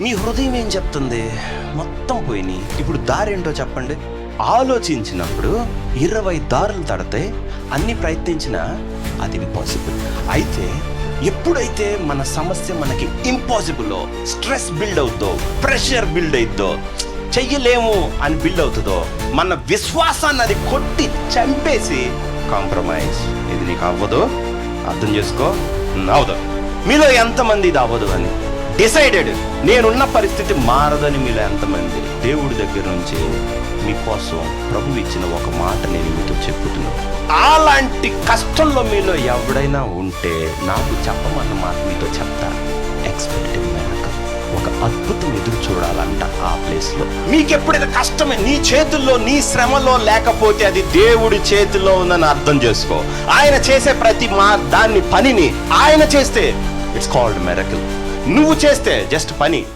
మీ హృదయం ఏం చెప్తుంది? మొత్తం పోయినాయి, ఇప్పుడు దారి ఏంటో చెప్పండి. ఆలోచించినప్పుడు 20 దారులు తడితే అన్ని ప్రయత్నించినా అది ఇంపాసిబుల్. అయితే ఎప్పుడైతే మన సమస్య మనకి ఇంపాసిబుల్లో, స్ట్రెస్ బిల్డ్ అవుతుందో, ప్రెషర్ బిల్డ్ అవుతుందో, చెయ్యలేము అని బిల్డ్ అవుతుందో, మన విశ్వాసాన్ని అది కొట్టి చంపేసి కాంప్రమైజ్, ఇది నీకు అవ్వదు, అర్థం చేసుకో, అవదు. మీలో ఎంతమంది ఇది అవ్వదు అని డిసైడెడ్, నేనున్న పరిస్థితి మారదని మీలో ఎంతమంది దేవుడి దగ్గర నుంచి మీకోసం ప్రభు ఇచ్చిన ఒక మాట నేను మీతో చెప్పుతున్నాను. అలాంటి కష్టంలో మీలో ఎవడైనా ఉంటే నాకు చెప్పమన్న మాట మీతో చెప్తా. ఎక్స్పెక్టింగ్ మిరకల్, ఒక అద్భుతం ఎదురు చూడాలంట ఆ ప్లేస్ లో. మీకు ఎప్పుడైతే కష్టమే నీ చేతుల్లో, నీ శ్రమలో లేకపోతే అది దేవుడి చేతుల్లో ఉందని అర్థం చేసుకో. ఆయన చేసే ప్రతి దాన్ని పనిని ఆయన చేస్తే ఇట్స్ కాల్డ్ మిరకల్. నువ్వు చేస్తే జస్ట్ పని.